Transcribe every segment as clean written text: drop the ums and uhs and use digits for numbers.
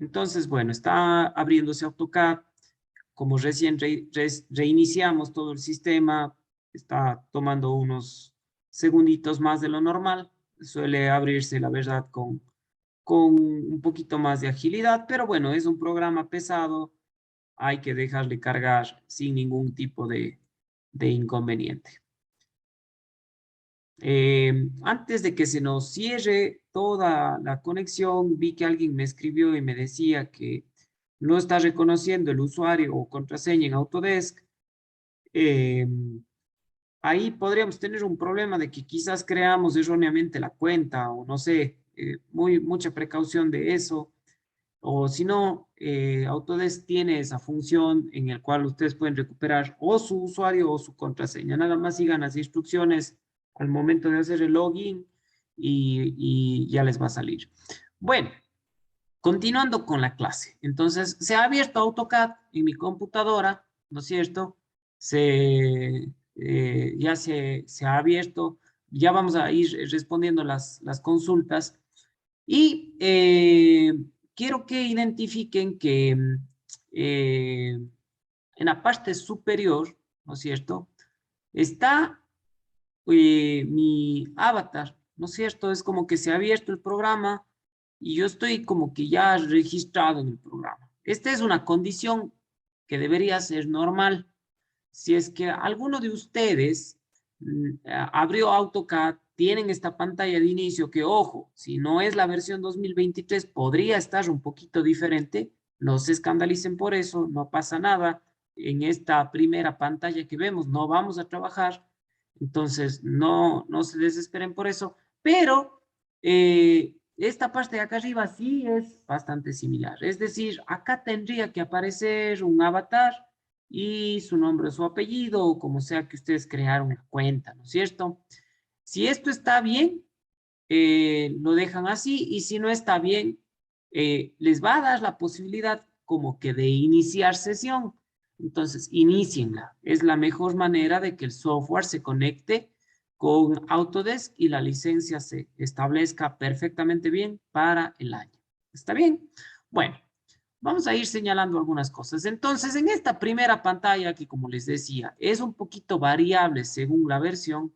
Entonces, bueno, está abriéndose AutoCAD. Como recién reiniciamos todo el sistema, está tomando unos segunditos más de lo normal. Suele abrirse, la verdad, con un poquito más de agilidad, pero bueno, es un programa pesado. Hay que dejarle cargar sin ningún tipo de inconveniente. Antes de que se nos cierre toda la conexión, vi que alguien me escribió y me decía que no está reconociendo el usuario o contraseña en Autodesk. Eh, Ahí podríamos tener un problema de que quizás creamos erróneamente la cuenta o no sé, mucha precaución de eso. O si no, Autodesk tiene esa función en la cual ustedes pueden recuperar o su usuario o su contraseña. Nada más sigan las instrucciones al momento de hacer el login y ya les va a salir. Bueno, continuando con la clase. Entonces, se ha abierto AutoCAD en mi computadora, ¿no es cierto? Ya se ha abierto. Ya vamos a ir respondiendo las consultas. Y quiero que identifiquen que en la parte superior, ¿no es cierto? Está mi avatar, ¿no es cierto? Es como que se ha abierto el programa y yo estoy como que ya registrado en el programa. Esta es una condición que debería ser normal. Si es que alguno de ustedes abrió AutoCAD, tienen esta pantalla de inicio que, ojo, si no es la versión 2023, podría estar un poquito diferente. No se escandalicen por eso, no pasa nada. En esta primera pantalla que vemos no vamos a trabajar, entonces no se desesperen por eso, pero esta parte de acá arriba sí es bastante similar. Es decir, acá tendría que aparecer un avatar y su nombre o su apellido, o como sea que ustedes crearon una cuenta, ¿no es cierto? Si esto está bien, lo dejan así, y si no está bien, les va a dar la posibilidad como que de iniciar sesión. Entonces, inicienla. Es la mejor manera de que el software se conecte con Autodesk y la licencia se establezca perfectamente bien para el año. ¿Está bien? Bueno, vamos a ir señalando algunas cosas. Entonces, en esta primera pantalla, que como les decía, es un poquito variable según la versión,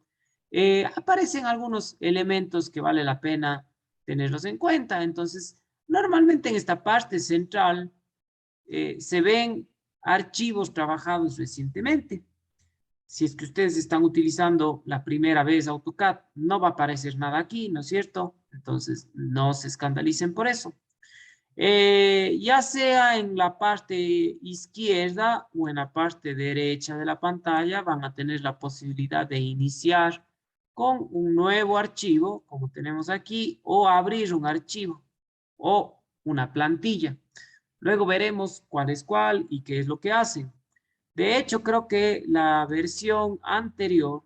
aparecen algunos elementos que vale la pena tenerlos en cuenta. Entonces, normalmente en esta parte central se ven archivos trabajados recientemente. Si es que ustedes están utilizando la primera vez AutoCAD, no va a aparecer nada aquí, ¿no es cierto? Entonces, no se escandalicen por eso. Ya sea en la parte izquierda o en la parte derecha de la pantalla, van a tener la posibilidad de iniciar con un nuevo archivo, como tenemos aquí, o abrir un archivo o una plantilla. Luego veremos cuál es cuál y qué es lo que hacen. De hecho, creo que la versión anterior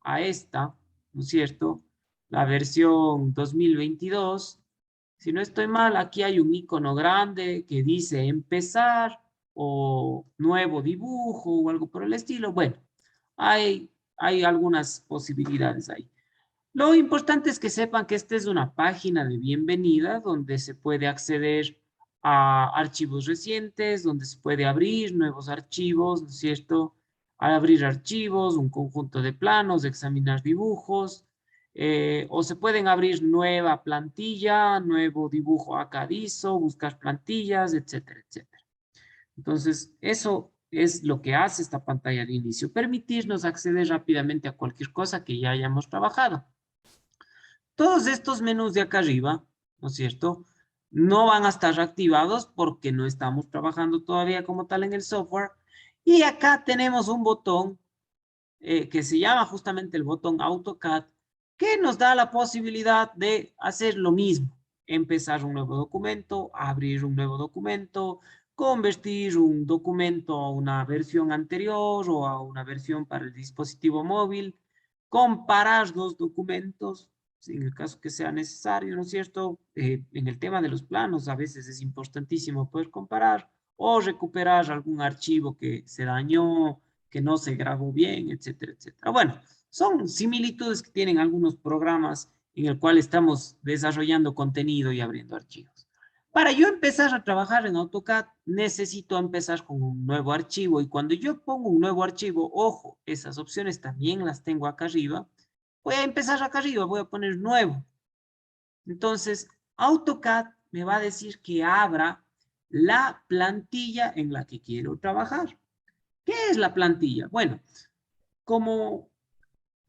a esta, ¿no es cierto? La versión 2022, si no estoy mal, aquí hay un icono grande que dice empezar o nuevo dibujo o algo por el estilo. Bueno, hay algunas posibilidades ahí. Lo importante es que sepan que esta es una página de bienvenida donde se puede acceder a archivos recientes, donde se puede abrir nuevos archivos, ¿no es cierto? Al abrir archivos, un conjunto de planos, examinar dibujos, o se pueden abrir nueva plantilla, nuevo dibujo acadizo, buscar plantillas, etcétera, etcétera. Entonces, eso es lo que hace esta pantalla de inicio, permitirnos acceder rápidamente a cualquier cosa que ya hayamos trabajado. Todos estos menús de acá arriba, ¿no es cierto? No van a estar activados porque no estamos trabajando todavía como tal en el software. Y acá tenemos un botón que se llama justamente el botón AutoCAD, que nos da la posibilidad de hacer lo mismo. Empezar un nuevo documento, abrir un nuevo documento, convertir un documento a una versión anterior o a una versión para el dispositivo móvil, comparar los documentos, en el caso que sea necesario, ¿no es cierto? En el tema de los planos, a veces es importantísimo poder comparar o recuperar algún archivo que se dañó, que no se grabó bien, etcétera, etcétera. Bueno, son similitudes que tienen algunos programas en el cual estamos desarrollando contenido y abriendo archivos. Para yo empezar a trabajar en AutoCAD, necesito empezar con un nuevo archivo. Y cuando yo pongo un nuevo archivo, ojo, esas opciones también las tengo acá arriba. Voy a empezar acá arriba, voy a poner nuevo. Entonces, AutoCAD me va a decir que abra la plantilla en la que quiero trabajar. ¿Qué es la plantilla? Bueno, como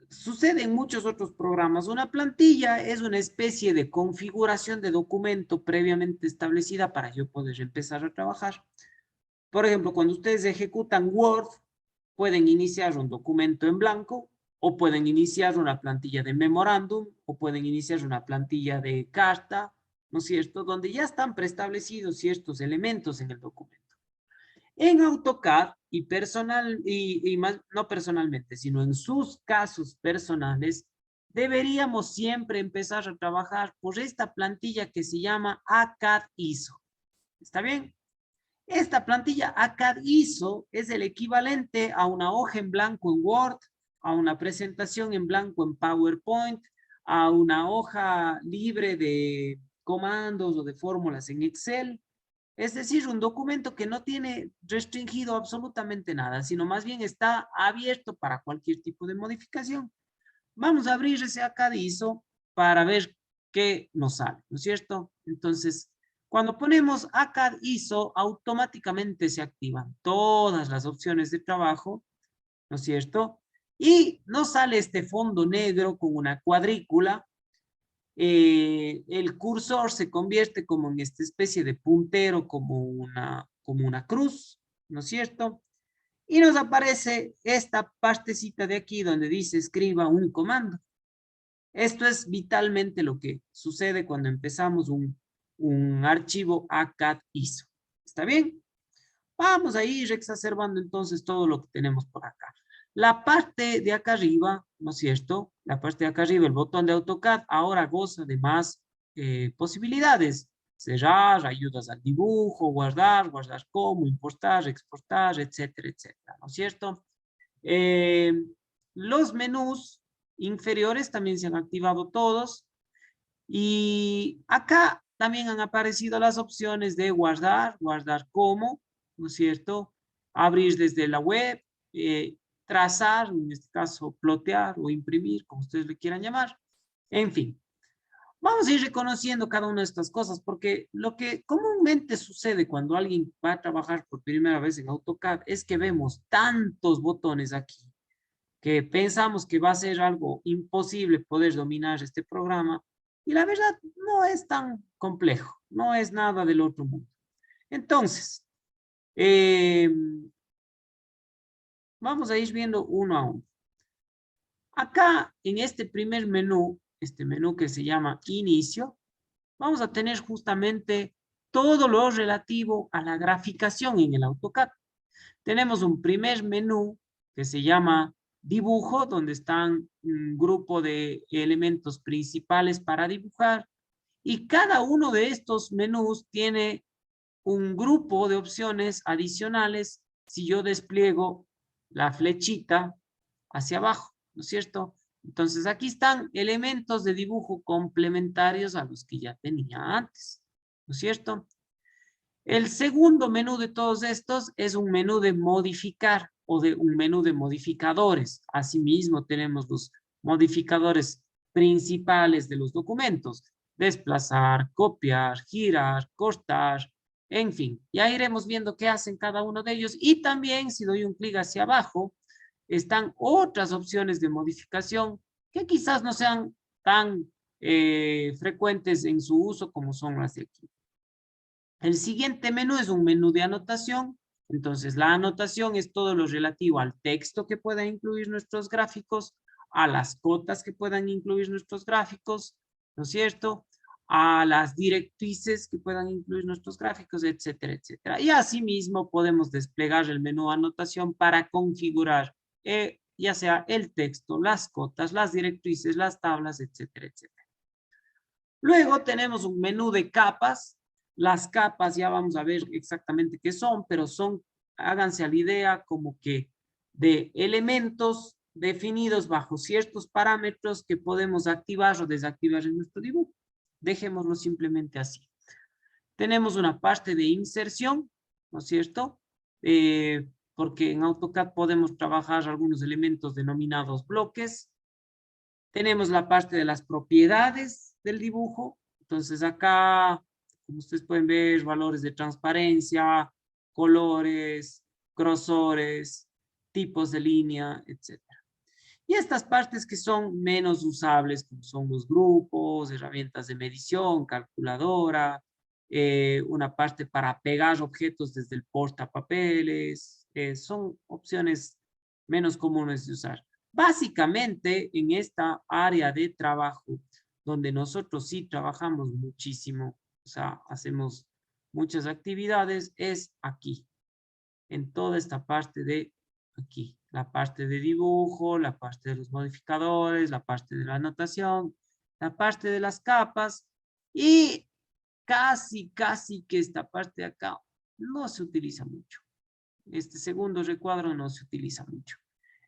sucede en muchos otros programas, una plantilla es una especie de configuración de documento previamente establecida para yo poder empezar a trabajar. Por ejemplo, cuando ustedes ejecutan Word, pueden iniciar un documento en blanco o pueden iniciar una plantilla de memorándum o pueden iniciar una plantilla de carta, ¿no es cierto? Donde ya están preestablecidos ciertos elementos en el documento. En AutoCAD no personalmente, sino en sus casos personales, deberíamos siempre empezar a trabajar por esta plantilla que se llama ACAD ISO. ¿Está bien? Esta plantilla ACAD ISO es el equivalente a una hoja en blanco en Word, a una presentación en blanco en PowerPoint, a una hoja libre de comandos o de fórmulas en Excel. Es decir, un documento que no tiene restringido absolutamente nada, sino más bien está abierto para cualquier tipo de modificación. Vamos a abrir ese ACAD ISO para ver qué nos sale, ¿no es cierto? Entonces, cuando ponemos ACAD ISO, automáticamente se activan todas las opciones de trabajo, ¿no es cierto? Y nos sale este fondo negro con una cuadrícula. El cursor se convierte como en esta especie de puntero, como una cruz, ¿no es cierto? Y nos aparece esta partecita de aquí donde dice escriba un comando. Esto es vitalmente lo que sucede cuando empezamos un archivo ACAD ISO. ¿Está bien? Vamos a ir exacerbando entonces todo lo que tenemos por acá. La parte de acá arriba, ¿no es cierto? La parte de acá arriba, el botón de AutoCAD, ahora goza de más posibilidades. Cerrar, ayudas al dibujo, guardar, guardar como, importar, exportar, etcétera, etcétera, ¿no es cierto? Eh, los menús inferiores también se han activado todos. Y acá también han aparecido las opciones de guardar, guardar como, ¿no es cierto? Abrir desde la web, trazar, en este caso plotear o imprimir, como ustedes le quieran llamar. En fin, vamos a ir reconociendo cada una de estas cosas porque lo que comúnmente sucede cuando alguien va a trabajar por primera vez en AutoCAD es que vemos tantos botones aquí que pensamos que va a ser algo imposible poder dominar este programa y la verdad no es tan complejo, no es nada del otro mundo. Entonces, eh, vamos a ir viendo uno a uno. Acá en este primer menú, este menú que se llama Inicio, vamos a tener justamente todo lo relativo a la graficación en el AutoCAD. Tenemos un primer menú que se llama dibujo, donde están un grupo de elementos principales para dibujar. Y cada uno de estos menús tiene un grupo de opciones adicionales si yo despliego la flechita hacia abajo, ¿no es cierto? Entonces aquí están elementos de dibujo complementarios a los que ya tenía antes, ¿no es cierto? El segundo menú de todos estos es un menú de modificar o de un menú de modificadores. Asimismo, tenemos los modificadores principales de los documentos. Desplazar, copiar, girar, cortar, en fin. Ya iremos viendo qué hacen cada uno de ellos. Y también, si doy un clic hacia abajo, están otras opciones de modificación que quizás no sean tan frecuentes en su uso como son las de aquí. El siguiente menú es un menú de anotación. Entonces, la anotación es todo lo relativo al texto que puedan incluir nuestros gráficos, a las cotas que puedan incluir nuestros gráficos, ¿no es cierto? A las directrices que puedan incluir nuestros gráficos, etcétera, etcétera. Y asimismo podemos desplegar el menú anotación para configurar ya sea el texto, las cotas, las directrices, las tablas, etcétera, etcétera. Luego tenemos un menú de capas. Las capas ya vamos a ver exactamente qué son, pero son, háganse a la idea como que de elementos definidos bajo ciertos parámetros que podemos activar o desactivar en nuestro dibujo. Dejémoslo simplemente así. Tenemos una parte de inserción, ¿no es cierto? Porque en AutoCAD podemos trabajar algunos elementos denominados bloques. Tenemos la parte de las propiedades del dibujo. Entonces acá, como ustedes pueden ver, valores de transparencia, colores, grosores, tipos de línea, etc. Y estas partes que son menos usables, como son los grupos, herramientas de medición, calculadora, una parte para pegar objetos desde el portapapeles, son opciones menos comunes de usar. Básicamente, en esta área de trabajo, donde nosotros sí trabajamos muchísimo, o sea, hacemos muchas actividades, es aquí, en toda esta parte de aquí, la parte de dibujo, la parte de los modificadores, la parte de la anotación, la parte de las capas y casi que esta parte de acá no se utiliza mucho. Este segundo recuadro no se utiliza mucho.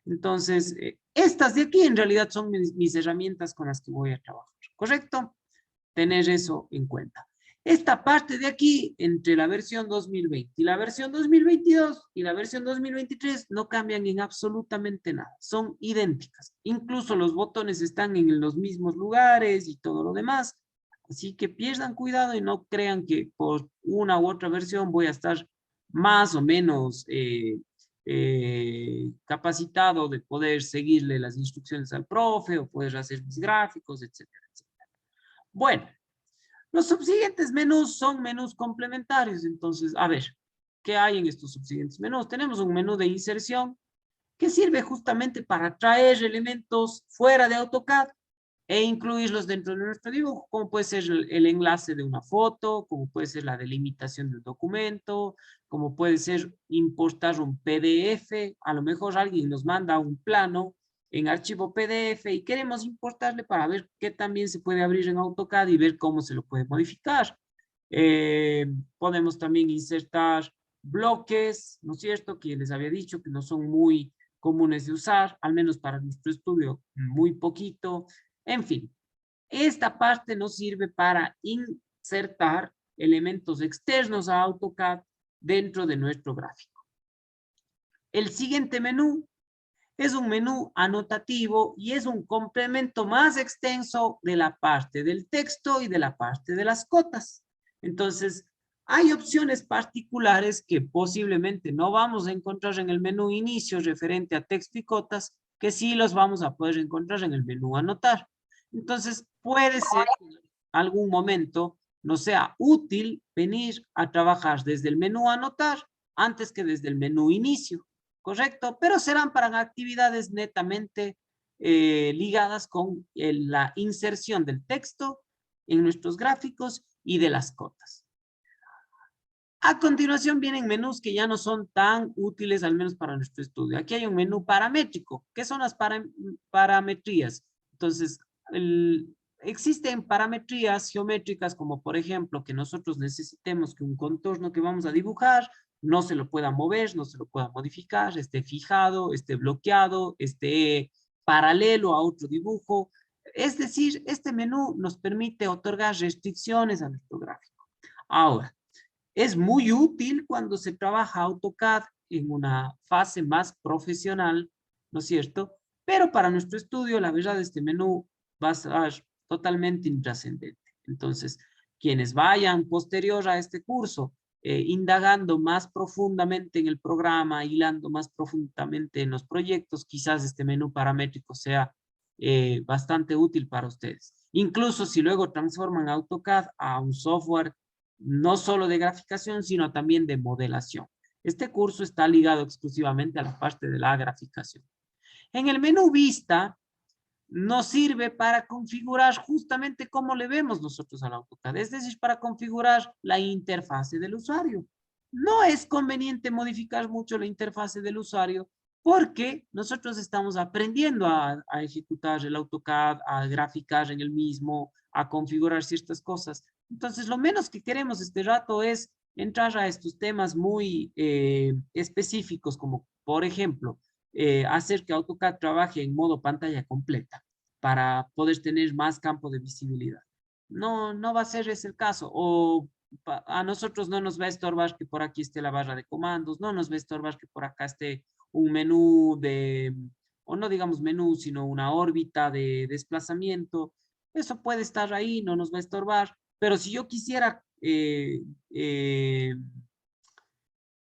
Entonces, estas de aquí en realidad son mis herramientas con las que voy a trabajar, ¿correcto? Tener eso en cuenta. Esta parte de aquí, entre la versión 2020 y la versión 2022 y la versión 2023, no cambian en absolutamente nada. Son idénticas. Incluso los botones están en los mismos lugares y todo lo demás. Así que pierdan cuidado y no crean que por una u otra versión voy a estar más o menos capacitado de poder seguirle las instrucciones al profe o poder hacer mis gráficos, etcétera, etcétera. Bueno, los subsiguientes menús son menús complementarios. Entonces, a ver, ¿qué hay en estos subsiguientes menús? Tenemos un menú de inserción que sirve justamente para traer elementos fuera de AutoCAD e incluirlos dentro de nuestro dibujo, como puede ser el enlace de una foto, como puede ser la delimitación del documento, como puede ser importar un PDF, a lo mejor alguien nos manda un plano en archivo PDF y queremos importarle para ver qué también se puede abrir en AutoCAD y ver cómo se lo puede modificar. Podemos también insertar bloques, ¿no es cierto? Que les había dicho que no son muy comunes de usar, al menos para nuestro estudio, muy poquito. En fin, esta parte nos sirve para insertar elementos externos a AutoCAD dentro de nuestro gráfico. El siguiente menú es un menú anotativo y es un complemento más extenso de la parte del texto y de la parte de las cotas. Entonces, hay opciones particulares que posiblemente no vamos a encontrar en el menú inicio referente a texto y cotas, que sí los vamos a poder encontrar en el menú anotar. Entonces, puede ser que en algún momento nos sea útil venir a trabajar desde el menú anotar antes que desde el menú inicio. Correcto, pero serán para actividades netamente ligadas con la inserción del texto en nuestros gráficos y de las cotas. A continuación vienen menús que ya no son tan útiles, al menos para nuestro estudio. Aquí hay un menú paramétrico. ¿Qué son las parametrías? Entonces, existen parametrías geométricas como, por ejemplo, que nosotros necesitemos que un contorno que vamos a dibujar no se lo pueda mover, no se lo pueda modificar, esté fijado, esté bloqueado, esté paralelo a otro dibujo. Es decir, este menú nos permite otorgar restricciones a nuestro gráfico. Ahora, es muy útil cuando se trabaja AutoCAD en una fase más profesional, ¿no es cierto? Pero para nuestro estudio, la verdad, este menú va a ser totalmente intrascendente. Entonces, quienes vayan posterior a este curso, indagando más profundamente en el programa, hilando más profundamente en los proyectos, quizás este menú paramétrico sea bastante útil para ustedes. Incluso si luego transforman AutoCAD a un software no solo de graficación, sino también de modelación. Este curso está ligado exclusivamente a la parte de la graficación. En el menú Vista nos sirve para configurar justamente cómo le vemos nosotros al AutoCAD, es decir, para configurar la interfase del usuario. No es conveniente modificar mucho la interfase del usuario porque nosotros estamos aprendiendo a ejecutar el AutoCAD, a graficar en el mismo, a configurar ciertas cosas. Entonces, lo menos que queremos este rato es entrar a estos temas muy específicos, como por ejemplo, hacer que AutoCAD trabaje en modo pantalla completa para poder tener más campo de visibilidad. No va a ser ese el caso. O a nosotros no nos va a estorbar que por aquí esté la barra de comandos, no nos va a estorbar que por acá esté un menú de, o no digamos menú, sino una órbita de desplazamiento. Eso puede estar ahí, no nos va a estorbar, pero si yo quisiera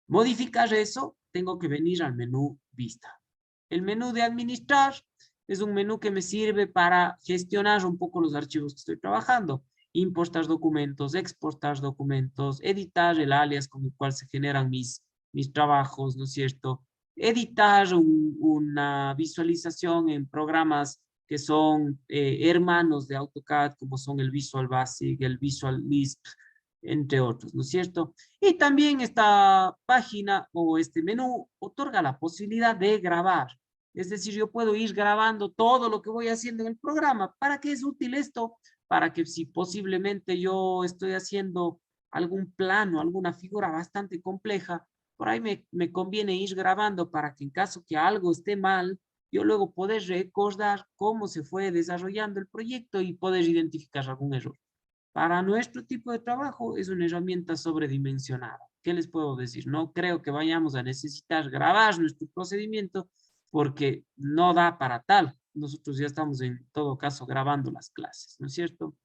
modificar eso, tengo que venir al menú vista. El menú de administrar es un menú que me sirve para gestionar un poco los archivos que estoy trabajando. Importar documentos, exportar documentos, editar el alias con el cual se generan mis trabajos, ¿no es cierto? Editar una visualización en programas que son hermanos de AutoCAD, como son el Visual Basic, el Visual Lisp, entre otros, ¿no es cierto? Y también esta página o este menú otorga la posibilidad de grabar. Es decir, yo puedo ir grabando todo lo que voy haciendo en el programa. ¿Para qué es útil esto? Para que si posiblemente yo estoy haciendo algún plano, alguna figura bastante compleja, por ahí me conviene ir grabando para que en caso que algo esté mal, yo luego poder recordar cómo se fue desarrollando el proyecto y poder identificar algún error. Para nuestro tipo de trabajo es una herramienta sobredimensionada. ¿Qué les puedo decir? No creo que vayamos a necesitar grabar nuestro procedimiento porque no da para tal. Nosotros ya estamos en todo caso grabando las clases, ¿no es cierto?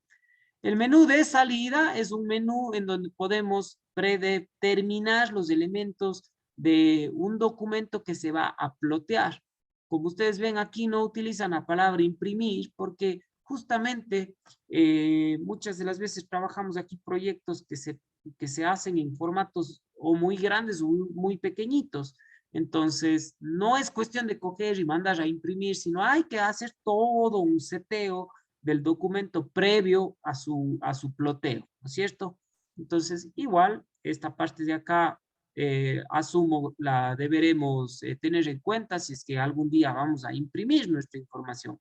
El menú de salida es un menú en donde podemos predeterminar los elementos de un documento que se va a plotear. Como ustedes ven aquí no utilizan la palabra imprimir porque justamente muchas de las veces trabajamos aquí proyectos que se hacen en formatos o muy grandes o muy pequeñitos. Entonces, no es cuestión de coger y mandar a imprimir, sino hay que hacer todo un seteo del documento previo a su ploteo, ¿no es cierto? Entonces, igual, esta parte de acá, asumo, la deberemos tener en cuenta si es que algún día vamos a imprimir nuestra información.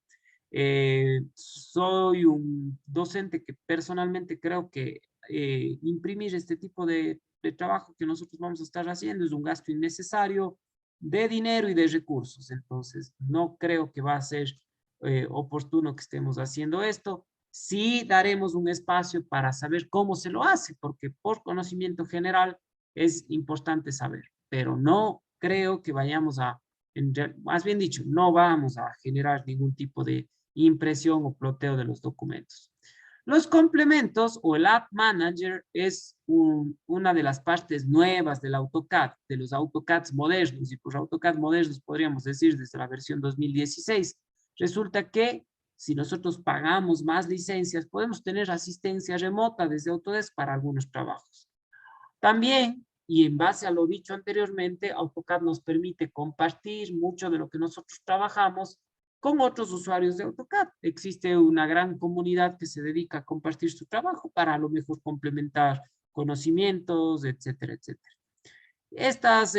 Soy un docente que personalmente creo que imprimir este tipo de trabajo que nosotros vamos a estar haciendo es un gasto innecesario de dinero y de recursos. Entonces, no creo que va a ser oportuno que estemos haciendo esto. Sí daremos un espacio para saber cómo se lo hace, porque por conocimiento general es importante saber, pero no creo que vayamos más bien dicho, no vamos a generar ningún tipo de impresión o ploteo de los documentos. Los complementos o el App Manager es una de las partes nuevas del AutoCAD, de los AutoCADs modernos, y por AutoCAD modernos podríamos decir desde la versión 2016. Resulta que si nosotros pagamos más licencias, podemos tener asistencia remota desde Autodesk para algunos trabajos. También, y en base a lo dicho anteriormente, AutoCAD nos permite compartir mucho de lo que nosotros trabajamos con otros usuarios de AutoCAD. Existe una gran comunidad que se dedica a compartir su trabajo para a lo mejor complementar conocimientos, etcétera, etcétera. Estas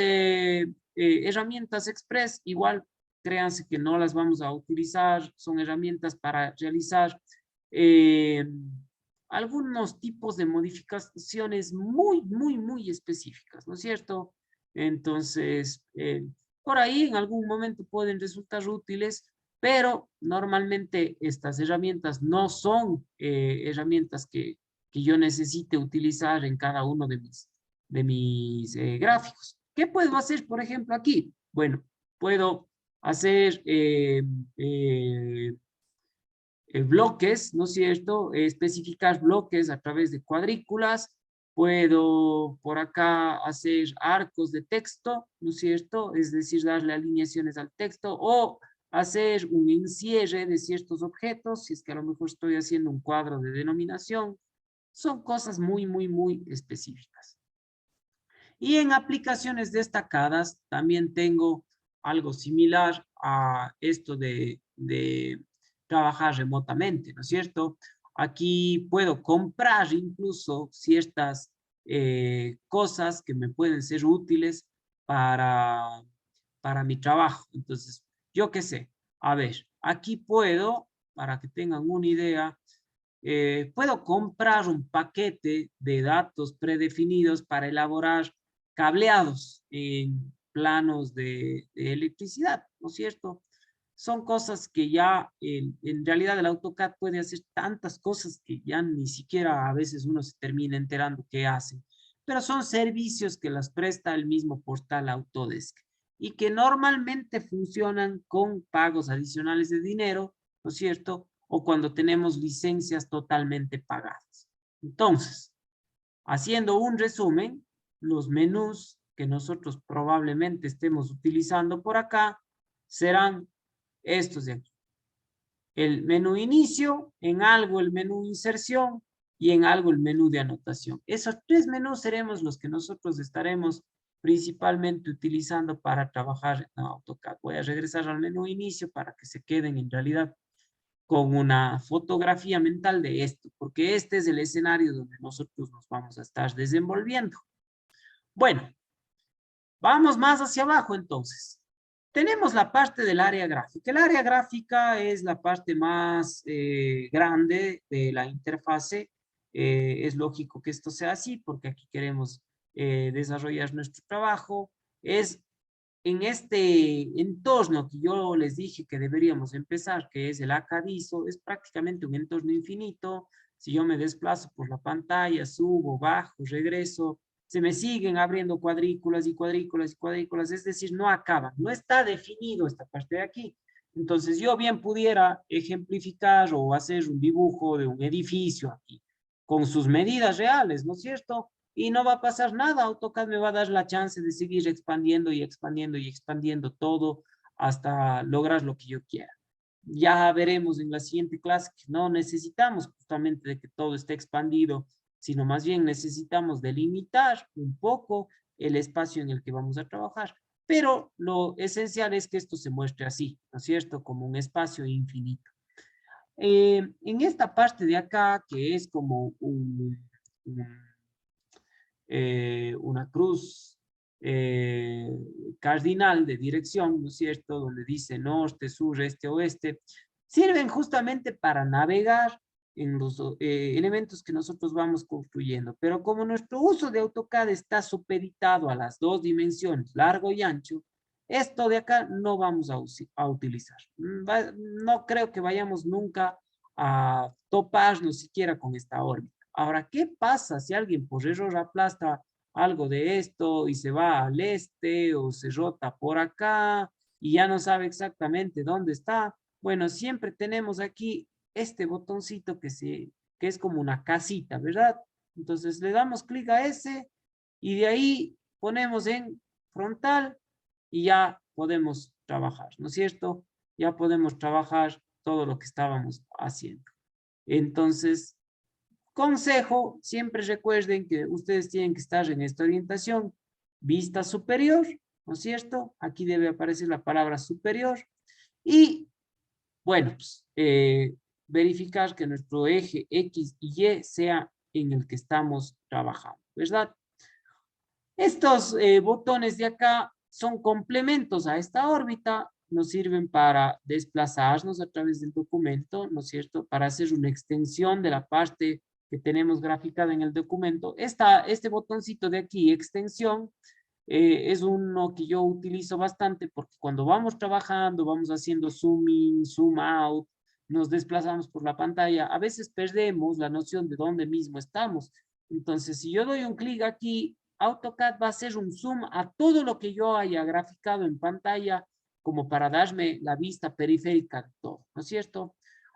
herramientas Express, igual créanse que no las vamos a utilizar, son herramientas para realizar algunos tipos de modificaciones muy específicas, ¿no es cierto? Entonces, por ahí en algún momento pueden resultar útiles, pero normalmente estas herramientas no son herramientas que yo necesite utilizar en cada uno de mis gráficos. ¿Qué puedo hacer, por ejemplo, aquí? Bueno, puedo hacer bloques, ¿no es cierto? Especificar bloques a través de cuadrículas. Puedo por acá hacer arcos de texto, ¿no es cierto? Es decir, darle alineaciones al texto o hacer un encierre de ciertos objetos, si es que a lo mejor estoy haciendo un cuadro de denominación. Son cosas muy específicas. Y en aplicaciones destacadas también tengo algo similar a esto de trabajar remotamente, ¿no es cierto? Aquí puedo comprar incluso ciertas cosas que me pueden ser útiles para, para mi trabajo. Entonces, yo qué sé, a ver, aquí puedo, para que tengan una idea, puedo comprar un paquete de datos predefinidos para elaborar cableados en planos de electricidad, ¿no es cierto? son cosas que ya en realidad el AutoCAD puede hacer tantas cosas que ya ni siquiera a veces uno se termina enterando qué hace. Pero son servicios que las presta el mismo portal Autodesk y que normalmente funcionan con pagos adicionales de dinero, ¿no es cierto? O cuando tenemos licencias totalmente pagadas. Entonces, haciendo un resumen, los menús que nosotros probablemente estemos utilizando por acá serán estos de aquí. El menú inicio, en algo el menú inserción y en algo el menú de anotación. Esos tres menús seremos los que nosotros estaremos principalmente utilizando para trabajar en AutoCAD. Voy a regresar al menú inicio para que se queden en realidad con una fotografía mental de esto, porque este es el escenario donde nosotros nos vamos a estar desenvolviendo. Bueno, vamos más hacia abajo entonces. Tenemos la parte del área gráfica. El área gráfica es la parte más grande de la interfase. Es lógico que esto sea así porque aquí queremos desarrollar nuestro trabajo. Es en este entorno que yo les dije que deberíamos empezar, que es el Acadizo, es prácticamente un entorno infinito. Si yo me desplazo por la pantalla, subo, bajo, regreso, se me siguen abriendo cuadrículas y cuadrículas y cuadrículas, es decir, no acaban, no está definido esta parte de aquí. Entonces yo bien pudiera ejemplificar o hacer un dibujo de un edificio aquí, con sus medidas reales, ¿no es cierto? Y no va a pasar nada, AutoCAD me va a dar la chance de seguir expandiendo y expandiendo y expandiendo todo hasta lograr lo que yo quiera. Ya veremos en la siguiente clase que no necesitamos justamente de que todo esté expandido, sino más bien necesitamos delimitar un poco el espacio en el que vamos a trabajar. Pero lo esencial es que esto se muestre así, ¿no es cierto? Como un espacio infinito. En esta parte de acá, que es como una cruz cardinal de dirección, ¿no es cierto? Donde dice norte, sur, este, oeste, sirven justamente para navegar en los elementos que nosotros vamos construyendo. Pero como nuestro uso de AutoCAD está supeditado a las dos dimensiones, largo y ancho, esto de acá no vamos a utilizar. No creo que vayamos nunca a toparnos siquiera con esta órbita. Ahora, ¿qué pasa si alguien por error aplasta algo de esto y se va al este o se rota por acá y ya no sabe exactamente dónde está? Bueno, siempre tenemos aquí este botoncito que es como una casita, ¿verdad? Entonces le damos clic a ese y de ahí ponemos en frontal y ya podemos trabajar, ¿no es cierto? Ya podemos trabajar todo lo que estábamos haciendo. Entonces, consejo, siempre recuerden que ustedes tienen que estar en esta orientación, vista superior, ¿no es cierto? Aquí debe aparecer la palabra superior y, bueno, pues, verificar que nuestro eje X y Y sea en el que estamos trabajando, ¿verdad? Estos botones de acá son complementos a esta órbita, nos sirven para desplazarnos a través del documento, ¿no es cierto? Para hacer una extensión de la parte que tenemos graficada en el documento. Este botoncito de aquí, extensión, es uno que yo utilizo bastante porque cuando vamos trabajando, vamos haciendo zoom in, zoom out, nos desplazamos por la pantalla, a veces perdemos la noción de dónde mismo estamos. Entonces, si yo doy un clic aquí, AutoCAD va a hacer un zoom a todo lo que yo haya graficado en pantalla como para darme la vista periférica de todo, ¿no es cierto?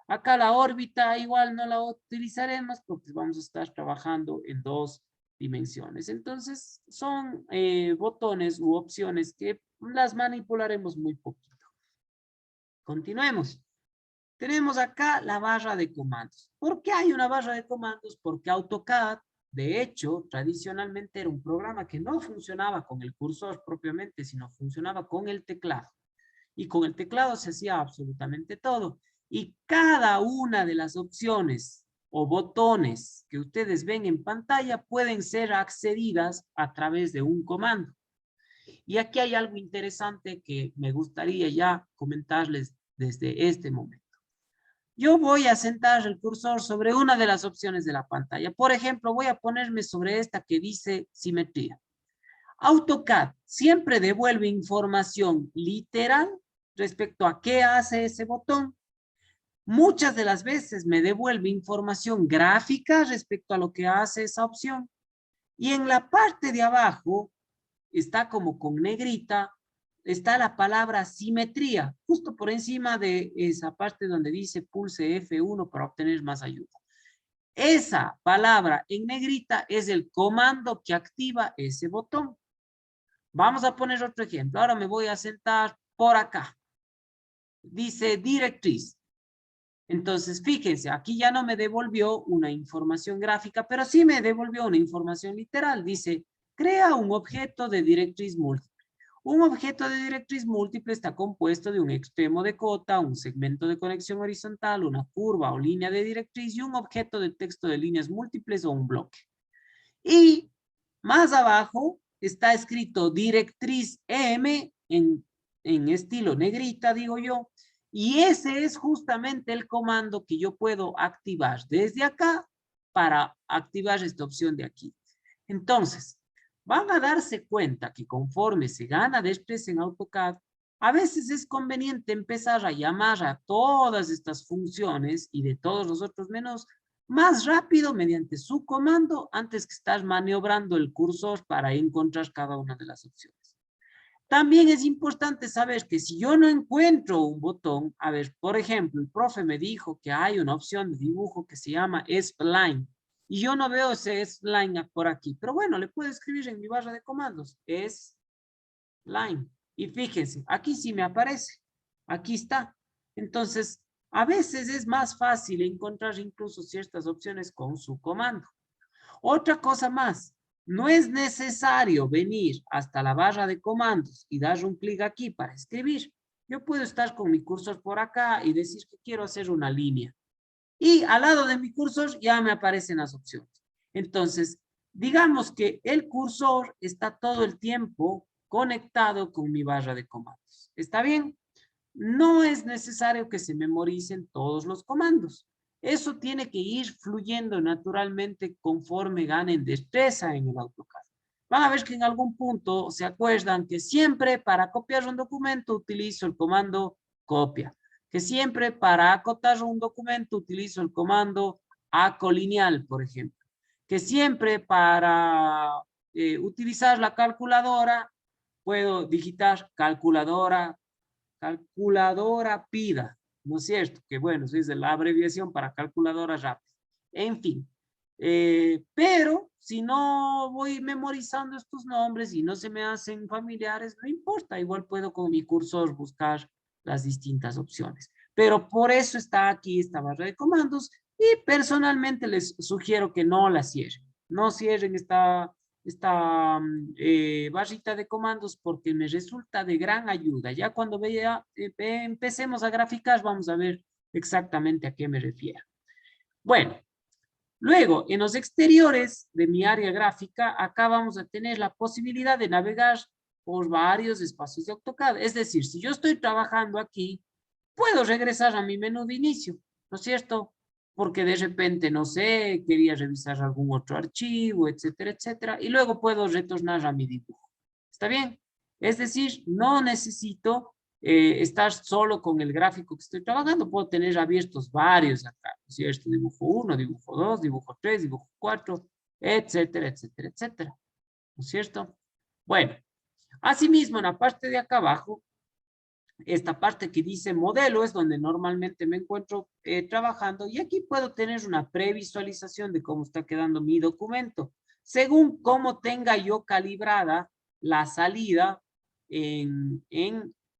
Acá la órbita igual no la utilizaremos porque vamos a estar trabajando en dos dimensiones. Entonces, son botones u opciones que las manipularemos muy poquito. Continuemos. Tenemos acá la barra de comandos. ¿Por qué hay una barra de comandos? Porque AutoCAD, de hecho, tradicionalmente era un programa que no funcionaba con el cursor propiamente, sino funcionaba con el teclado. Y con el teclado se hacía absolutamente todo. Y cada una de las opciones o botones que ustedes ven en pantalla pueden ser accedidas a través de un comando. Y aquí hay algo interesante que me gustaría ya comentarles desde este momento. Yo voy a sentar el cursor sobre una de las opciones de la pantalla. Por ejemplo, voy a ponerme sobre esta que dice simetría. AutoCAD siempre devuelve información literal respecto a qué hace ese botón. Muchas de las veces me devuelve información gráfica respecto a lo que hace esa opción. Y en la parte de abajo, está como con negrita, está la palabra simetría, justo por encima de esa parte donde dice pulse F1 para obtener más ayuda. Esa palabra en negrita es el comando que activa ese botón. Vamos a poner otro ejemplo. Ahora me voy a sentar por acá. Dice directriz. Entonces, fíjense, aquí ya no me devolvió una información gráfica, pero sí me devolvió una información literal. Dice, crea un objeto de directriz múltiple. Un objeto de directriz múltiple está compuesto de un extremo de cota, un segmento de conexión horizontal, una curva o línea de directriz y un objeto de texto de líneas múltiples o un bloque. Y más abajo está escrito directriz M en estilo negrita, digo yo, y ese es justamente el comando que yo puedo activar desde acá para activar esta opción de aquí. Entonces, van a darse cuenta que conforme se gana destreza en AutoCAD, a veces es conveniente empezar a llamar a todas estas funciones y de todos los otros menús más rápido mediante su comando antes que estar maniobrando el cursor para encontrar cada una de las opciones. También es importante saber que si yo no encuentro un botón, a ver, por ejemplo, el profe me dijo que hay una opción de dibujo que se llama Spline y yo no veo ese Spline por aquí, pero bueno, le puedo escribir en mi barra de comandos, Spline. Y fíjense, aquí sí me aparece, aquí está. Entonces, a veces es más fácil encontrar incluso ciertas opciones con su comando. Otra cosa más, no es necesario venir hasta la barra de comandos y dar un clic aquí para escribir. Yo puedo estar con mi cursor por acá y decir que quiero hacer una línea. Y al lado de mi cursor ya me aparecen las opciones. Entonces, digamos que el cursor está todo el tiempo conectado con mi barra de comandos. ¿Está bien? No es necesario que se memoricen todos los comandos. Eso tiene que ir fluyendo naturalmente conforme ganen destreza en el AutoCAD. Van a ver que en algún punto se acuerdan que siempre para copiar un documento utilizo el comando copia, que siempre para acotar un documento utilizo el comando acolineal, por ejemplo, que siempre para utilizar la calculadora puedo digitar calculadora pida, ¿no es cierto? Que bueno, eso es la abreviación para calculadora rápida. En fin, pero si no voy memorizando estos nombres y no se me hacen familiares, no importa, igual puedo con mi cursor buscar las distintas opciones. Pero por eso está aquí esta barra de comandos y personalmente les sugiero que no la cierren. No cierren esta barrita de comandos porque me resulta de gran ayuda. Ya cuando empecemos a graficar vamos a ver exactamente a qué me refiero. Bueno, luego en los exteriores de mi área gráfica, acá vamos a tener la posibilidad de navegar por varios espacios de AutoCAD. Es decir, si yo estoy trabajando aquí, puedo regresar a mi menú de inicio, ¿no es cierto? Porque de repente, no sé, quería revisar algún otro archivo, etcétera, etcétera, y luego puedo retornar a mi dibujo. ¿Está bien? Es decir, no necesito estar solo con el gráfico que estoy trabajando, puedo tener abiertos varios acá, ¿no es cierto? Dibujo 1, dibujo 2, dibujo 3, dibujo 4, etcétera, etcétera, etcétera, ¿no es cierto? Bueno, asimismo, en la parte de acá abajo, esta parte que dice modelo es donde normalmente me encuentro trabajando y aquí puedo tener una previsualización de cómo está quedando mi documento, según cómo tenga yo calibrada la salida en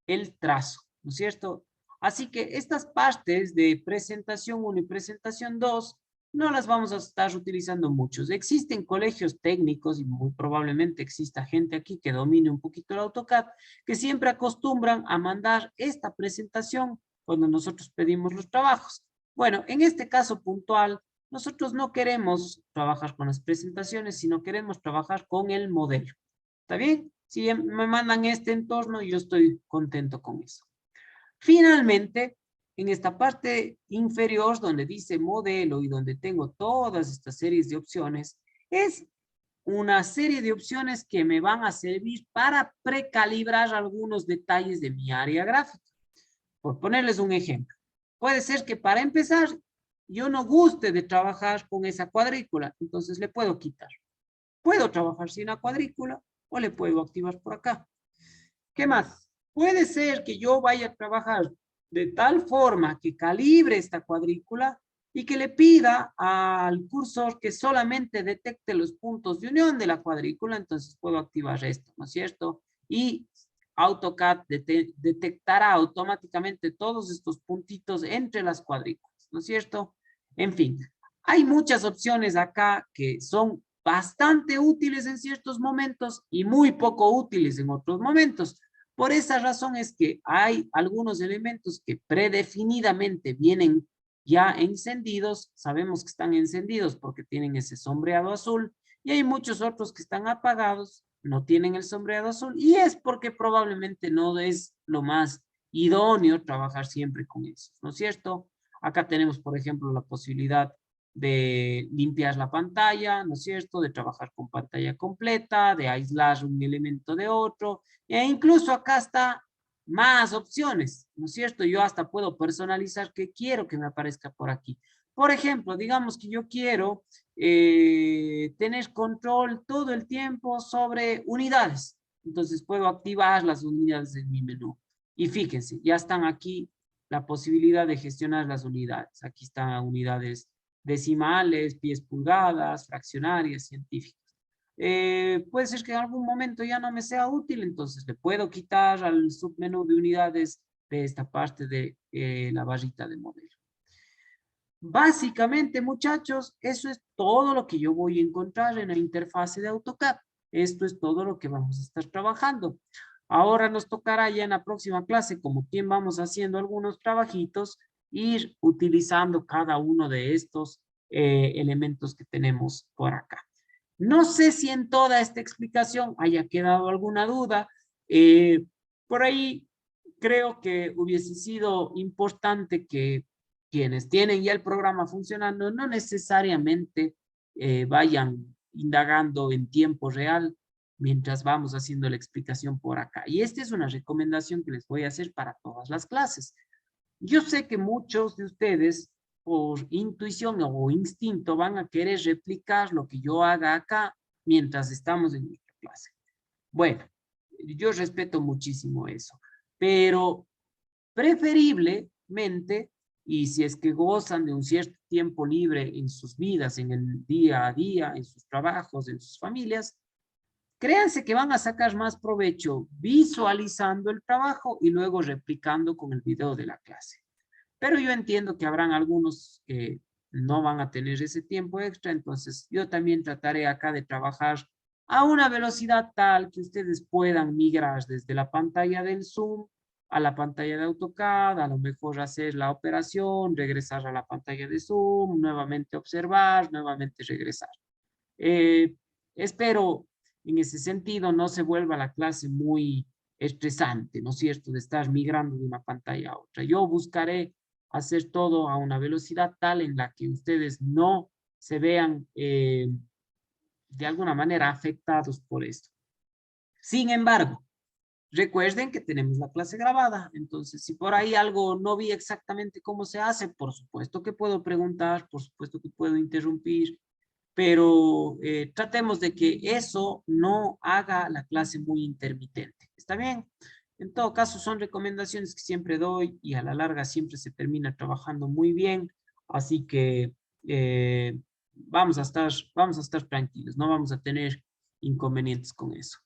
el trazo, ¿no es cierto? Así que estas partes de presentación 1 y presentación 2 no las vamos a estar utilizando muchos. Existen colegios técnicos y muy probablemente exista gente aquí que domine un poquito el AutoCAD que siempre acostumbran a mandar esta presentación cuando nosotros pedimos los trabajos. Bueno, en este caso puntual, nosotros no queremos trabajar con las presentaciones, sino queremos trabajar con el modelo. ¿Está bien? Si me mandan este entorno, yo estoy contento con eso. Finalmente, en esta parte inferior donde dice modelo y donde tengo todas estas series de opciones, es una serie de opciones que me van a servir para precalibrar algunos detalles de mi área gráfica. Por ponerles un ejemplo. Puede ser que para empezar, yo no guste de trabajar con esa cuadrícula, entonces le puedo quitar. Puedo trabajar sin la cuadrícula o le puedo activar por acá. ¿Qué más? Puede ser que yo vaya a trabajar de tal forma que calibre esta cuadrícula y que le pida al cursor que solamente detecte los puntos de unión de la cuadrícula, entonces puedo activar esto, ¿no es cierto? Y AutoCAD detectará automáticamente todos estos puntitos entre las cuadrículas, ¿no es cierto? En fin, hay muchas opciones acá que son bastante útiles en ciertos momentos y muy poco útiles en otros momentos. Por esa razón es que hay algunos elementos que predefinidamente vienen ya encendidos, sabemos que están encendidos porque tienen ese sombreado azul, y hay muchos otros que están apagados, no tienen el sombreado azul, y es porque probablemente no es lo más idóneo trabajar siempre con eso, ¿no es cierto? Acá tenemos, por ejemplo, la posibilidad de limpiar la pantalla, ¿no es cierto? De trabajar con pantalla completa, de aislar un elemento de otro, e incluso acá está más opciones, ¿no es cierto? Yo hasta puedo personalizar qué quiero que me aparezca por aquí. Por ejemplo, digamos que yo quiero tener control todo el tiempo sobre unidades. Entonces puedo activar las unidades en mi menú. Y fíjense, ya están aquí la posibilidad de gestionar las unidades. Aquí están unidades decimales, pies pulgadas, fraccionarias, científicas. Puede ser que en algún momento ya no me sea útil, entonces le puedo quitar al submenú de unidades de esta parte de la barrita de modelo. Básicamente, muchachos, eso es todo lo que yo voy a encontrar en la interfase de AutoCAD. Esto es todo lo que vamos a estar trabajando. Ahora nos tocará ya en la próxima clase, como quien vamos haciendo algunos trabajitos, ir utilizando cada uno de estos elementos que tenemos por acá. No sé si en toda esta explicación haya quedado alguna duda. Por ahí creo que hubiese sido importante que quienes tienen ya el programa funcionando no necesariamente vayan indagando en tiempo real mientras vamos haciendo la explicación por acá. Y esta es una recomendación que les voy a hacer para todas las clases. Yo sé que muchos de ustedes por intuición o instinto van a querer replicar lo que yo haga acá mientras estamos en nuestra clase. Bueno, yo respeto muchísimo eso, pero preferiblemente, y si es que gozan de un cierto tiempo libre en sus vidas, en el día a día, en sus trabajos, en sus familias, créanse que van a sacar más provecho visualizando el trabajo y luego replicando con el video de la clase. Pero yo entiendo que habrán algunos que no van a tener ese tiempo extra, entonces yo también trataré acá de trabajar a una velocidad tal que ustedes puedan migrar desde la pantalla del Zoom a la pantalla de AutoCAD, a lo mejor hacer la operación, regresar a la pantalla de Zoom, nuevamente observar, nuevamente regresar. Eh, Espero en ese sentido no se vuelva la clase muy estresante, ¿no es cierto?, de estar migrando de una pantalla a otra. Yo buscaré hacer todo a una velocidad tal en la que ustedes no se vean de alguna manera afectados por esto. Sin embargo, recuerden que tenemos la clase grabada, entonces si por ahí algo no vi exactamente cómo se hace, por supuesto que puedo preguntar, por supuesto que puedo interrumpir, pero tratemos de que eso no haga la clase muy intermitente. ¿Está bien? En todo caso, son recomendaciones que siempre doy y a la larga siempre se termina trabajando muy bien, así que vamos a estar tranquilos, no vamos a tener inconvenientes con eso.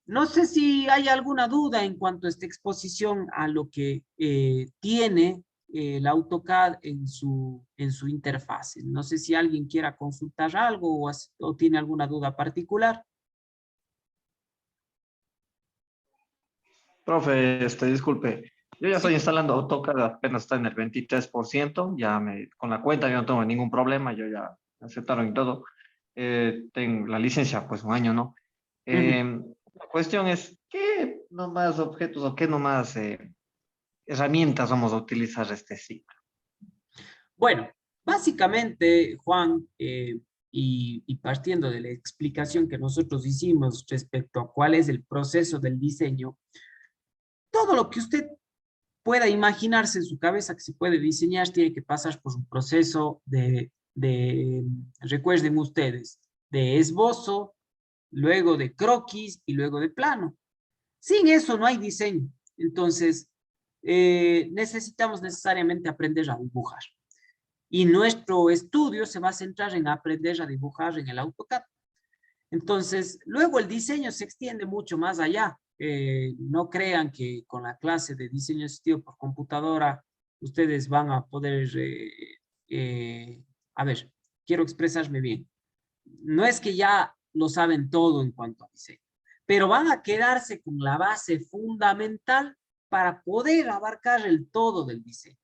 No sé si hay alguna duda en cuanto a esta exposición a lo que tiene el AutoCAD en su interfase. No sé si alguien quiera consultar algo o tiene alguna duda particular. Profe, disculpe, yo ya estoy Sí. instalando AutoCAD, apenas está en el 23%, con la cuenta yo no tengo ningún problema, yo ya me aceptaron y todo. Tengo la licencia, pues un año, ¿no? Ujú. La cuestión es, ¿qué nomás objetos o qué nomás herramientas vamos a utilizar este ciclo? Bueno, básicamente, Juan, y partiendo de la explicación que nosotros hicimos respecto a cuál es el proceso del diseño, todo lo que usted pueda imaginarse en su cabeza que se puede diseñar, tiene que pasar por un proceso recuerden ustedes, de esbozo, luego de croquis y luego de plano. Sin eso no hay diseño. Entonces, necesitamos necesariamente aprender a dibujar. Y nuestro estudio se va a centrar en aprender a dibujar en el AutoCAD. Entonces, luego el diseño se extiende mucho más allá. No crean que con la clase de diseño asistido por computadora ustedes van a poder, a ver, quiero expresarme bien. No es que ya lo saben todo en cuanto a diseño, pero van a quedarse con la base fundamental para poder abarcar el todo del diseño.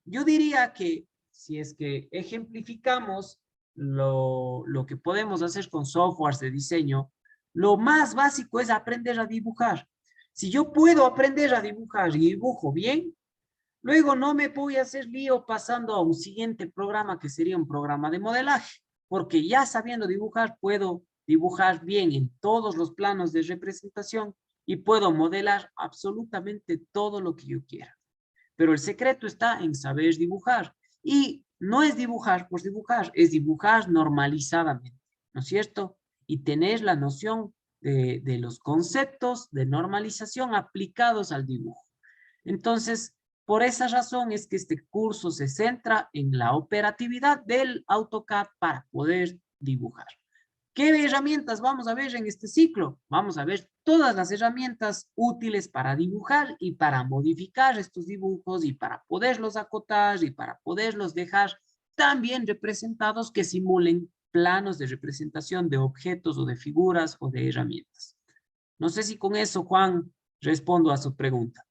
Yo diría que si es que ejemplificamos lo que podemos hacer con softwares de diseño, lo más básico es aprender a dibujar. Si yo puedo aprender a dibujar y dibujo bien, luego no me voy a hacer lío pasando a un siguiente programa que sería un programa de modelaje, porque ya sabiendo dibujar puedo dibujar bien en todos los planos de representación y puedo modelar absolutamente todo lo que yo quiera. Pero el secreto está en saber dibujar. Y no es dibujar por dibujar, es dibujar normalizadamente, ¿no es cierto? Y tener la noción de los conceptos de normalización aplicados al dibujo. Entonces, por esa razón es que este curso se centra en la operatividad del AutoCAD para poder dibujar. ¿Qué herramientas vamos a ver en este ciclo? Vamos a ver todas las herramientas útiles para dibujar y para modificar estos dibujos y para poderlos acotar y para poderlos dejar tan bien representados que simulen planos de representación de objetos o de figuras o de herramientas. No sé si con eso, Juan, respondo a su pregunta.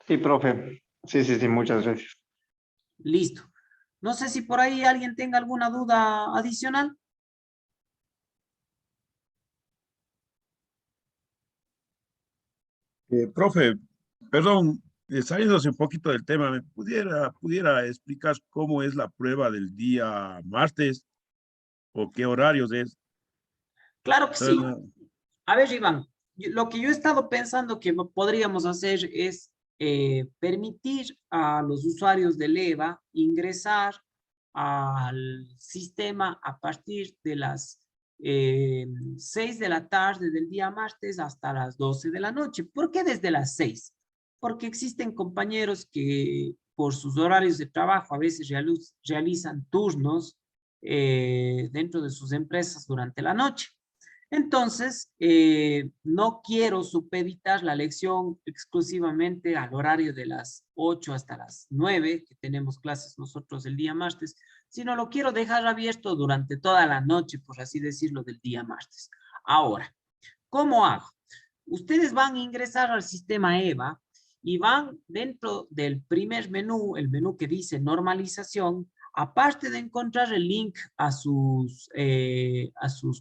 Sí, profe. Sí, sí, sí, muchas gracias. Listo. No sé si por ahí alguien tenga alguna duda adicional. Profe, perdón, saliéndose un poquito del tema, ¿me pudiera explicar cómo es la prueba del día martes o qué horarios es? Claro que sí. Entonces, A ver, Iván, lo que yo he estado pensando que podríamos hacer es permitir a los usuarios de Leva ingresar al sistema a partir de las 6 de la tarde del día martes hasta las 12 de la noche. ¿Por qué desde las 6? Porque existen compañeros que por sus horarios de trabajo a veces realizan turnos dentro de sus empresas durante la noche. Entonces, no quiero supeditar la lección exclusivamente al horario de las 8 hasta las 9, que tenemos clases nosotros el día martes, sino lo quiero dejar abierto durante toda la noche, por así decirlo, del día martes. Ahora, ¿cómo hago? Ustedes van a ingresar al sistema EVA y van dentro del primer menú, el menú que dice normalización, aparte de encontrar el link a sus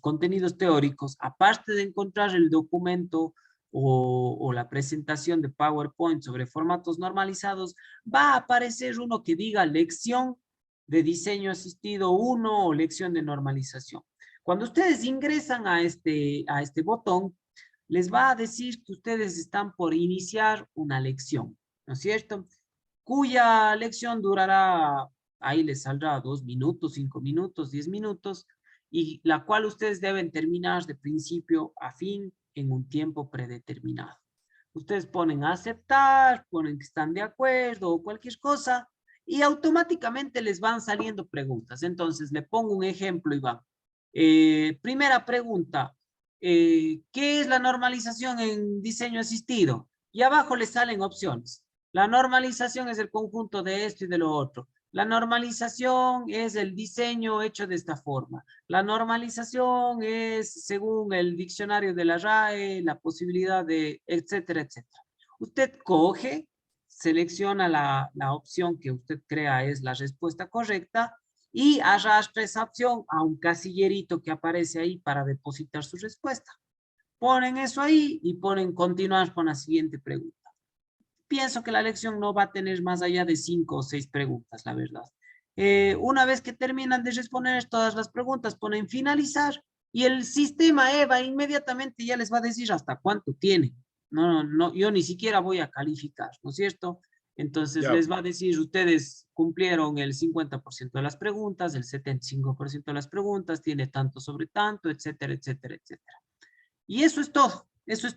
contenidos teóricos, aparte de encontrar el documento o la presentación de PowerPoint sobre formatos normalizados, va a aparecer uno que diga lección de diseño asistido 1 o lección de normalización. Cuando ustedes ingresan a este botón, les va a decir que ustedes están por iniciar una lección, ¿no es cierto? Cuya lección durará, ahí les saldrá 2 minutos, 5 minutos, 10 minutos, y la cual ustedes deben terminar de principio a fin en un tiempo predeterminado. Ustedes ponen a aceptar, ponen que están de acuerdo o cualquier cosa, y automáticamente les van saliendo preguntas. Entonces, le pongo un ejemplo, Iván. Primera pregunta, ¿qué es la normalización en diseño asistido? Y abajo les salen opciones. La normalización es el conjunto de esto y de lo otro. La normalización es el diseño hecho de esta forma. La normalización es, según el diccionario de la RAE, la posibilidad de, etcétera, etcétera. Usted coge, selecciona la opción que usted crea es la respuesta correcta y arrastra esa opción a un casillerito que aparece ahí para depositar su respuesta. Ponen eso ahí y ponen continuar con la siguiente pregunta. Pienso que la lección no va a tener más allá de 5 o 6 preguntas, la verdad. Una vez que terminan de responder todas las preguntas, ponen finalizar Y el sistema EVA inmediatamente ya les va a decir hasta cuánto tiene. No, yo ni siquiera voy a calificar, ¿no es cierto? Entonces Ya, les va a decir, ustedes cumplieron el 50% de las preguntas, el 75% de las preguntas, tiene tanto sobre tanto, etcétera, etcétera, etcétera. Y eso es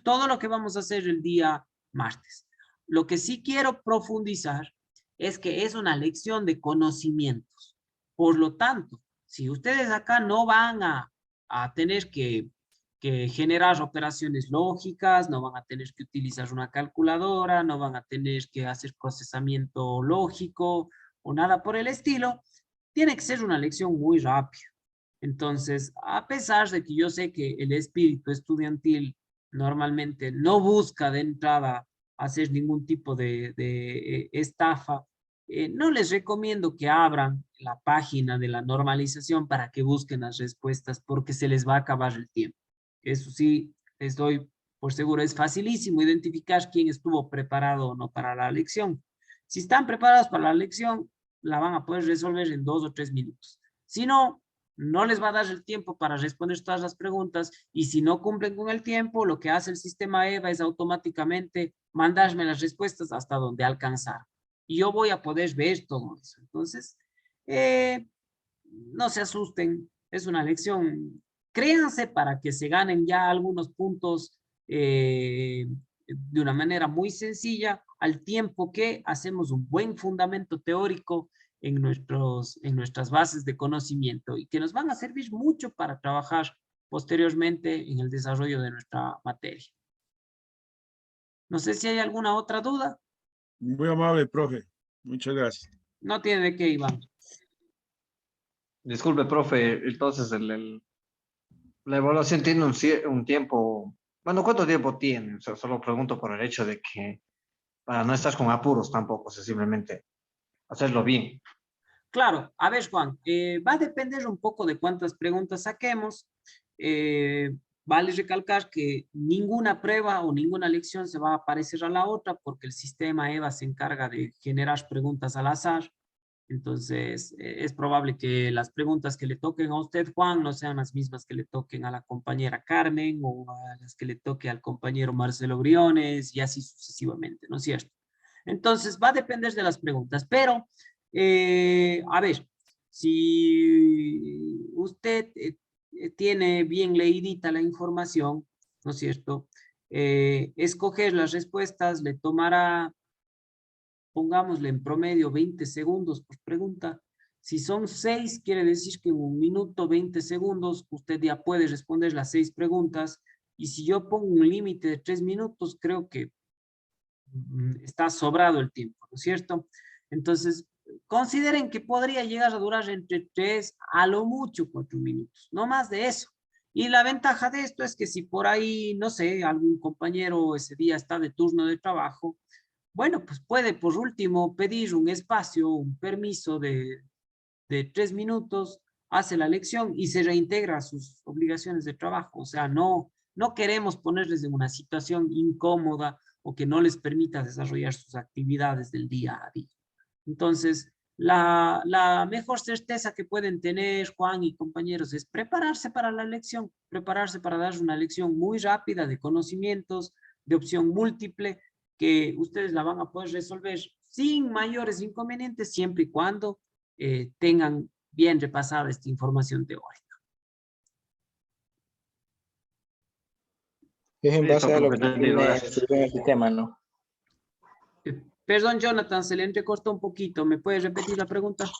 todo lo que vamos a hacer el día martes. Lo que sí quiero profundizar es que es una lección de conocimientos. Por lo tanto, si ustedes acá no van a tener que generar operaciones lógicas, no van a tener que utilizar una calculadora, no van a tener que hacer procesamiento lógico o nada por el estilo, tiene que ser una lección muy rápida. Entonces, a pesar de que yo sé que el espíritu estudiantil normalmente no busca de entrada hacer ningún tipo de estafa, no les recomiendo que abran la página de la normalización para que busquen las respuestas porque se les va a acabar el tiempo. Eso sí, les doy por seguro, es facilísimo identificar quién estuvo preparado o no para la lección. Si están preparados para la lección, la van a poder resolver en 2 o 3 minutos. Si no, no les va a dar el tiempo para responder todas las preguntas y si no cumplen con el tiempo, lo que hace el sistema EVA es automáticamente mandarme las respuestas hasta donde alcanzar. Y yo voy a poder ver todo eso. Entonces, no se asusten, es una lección. Créanse para que se ganen ya algunos puntos de una manera muy sencilla, al tiempo que hacemos un buen fundamento teórico en nuestras bases de conocimiento y que nos van a servir mucho para trabajar posteriormente en el desarrollo de nuestra materia. No sé si hay alguna otra duda. muy amable, profe. Muchas gracias. No tiene de qué, Iván. Disculpe, profe, entonces la evaluación tiene un tiempo, bueno, ¿cuánto tiempo tiene? O sea, solo pregunto por el hecho de que para no estar con apuros tampoco, o sea, simplemente hacerlo bien. Claro, a ver, Juan, va a depender un poco de cuántas preguntas saquemos. Vale recalcar que ninguna prueba o ninguna lección se va a parecer a la otra porque el sistema EVA se encarga de generar preguntas al azar. Entonces, es probable que las preguntas que le toquen a usted, Juan, no sean las mismas que le toquen a la compañera Carmen o a las que le toque al compañero Marcelo Briones y así sucesivamente, ¿no es cierto? Entonces, va a depender de las preguntas, pero, a ver, si usted tiene bien leidita la información, ¿no es cierto? Escoger las respuestas le tomará, pongámosle en promedio 20 segundos por pregunta. Si son 6, quiere decir que en 1 minuto 20 segundos usted ya puede responder las 6 preguntas. Y si yo pongo un límite de 3 minutos, creo que está sobrado el tiempo, ¿no es cierto? Entonces, consideren que podría llegar a durar entre 3 a lo mucho 4 minutos, no más de eso. Y la ventaja de esto es que si por ahí, no sé, algún compañero ese día está de turno de trabajo, bueno, pues puede por último pedir un espacio, un permiso de 3 minutos, hace la lección y se reintegra a sus obligaciones de trabajo. O sea, no queremos ponerles en una situación incómoda o que no les permita desarrollar sus actividades del día a día. Entonces, la mejor certeza que pueden tener Juan y compañeros es prepararse para la lección, prepararse para dar una lección muy rápida de conocimientos, de opción múltiple, que ustedes la van a poder resolver sin mayores inconvenientes, siempre y cuando tengan bien repasada esta información teórica. Es en Listo, base a lo profe, que entendido, tiene gracias. subido en el sistema, ¿no? Perdón, Jonathan, se le entrecortó un poquito. ¿Me puedes repetir la pregunta?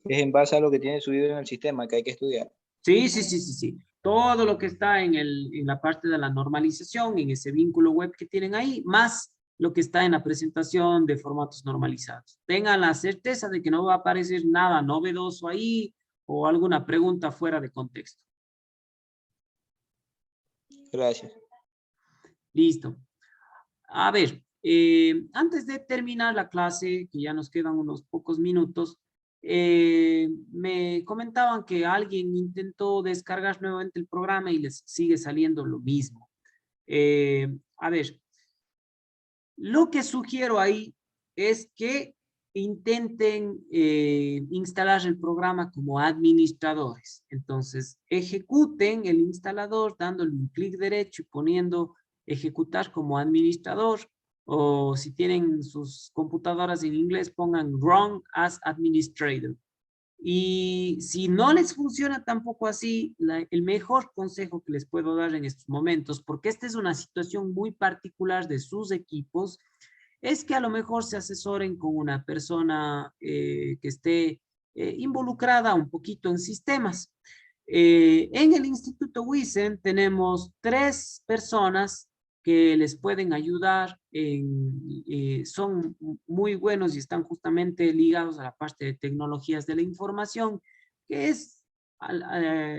Es en base a lo que tiene subido en el sistema que hay que estudiar. Sí. Todo lo que está en la parte de la normalización, en ese vínculo web que tienen ahí, más lo que está en la presentación de formatos normalizados. Tengan la certeza de que no va a aparecer nada novedoso ahí o alguna pregunta fuera de contexto. Gracias. Listo. A ver, antes de terminar la clase, que ya nos quedan unos pocos minutos, me comentaban que alguien intentó descargar nuevamente el programa y les sigue saliendo lo mismo. A ver, lo que sugiero ahí es que intenten instalar el programa como administradores. Entonces, ejecuten el instalador dándole un clic derecho y poniendo ejecutar como administrador, o si tienen sus computadoras en inglés, pongan run as administrator. Y si no les funciona tampoco así, el mejor consejo que les puedo dar en estos momentos, porque esta es una situación muy particular de sus equipos, es que a lo mejor se asesoren con una persona que esté involucrada un poquito en sistemas. En el Instituto Wissen tenemos 3 personas que les pueden ayudar, son muy buenos y están justamente ligados a la parte de tecnologías de la información, que es,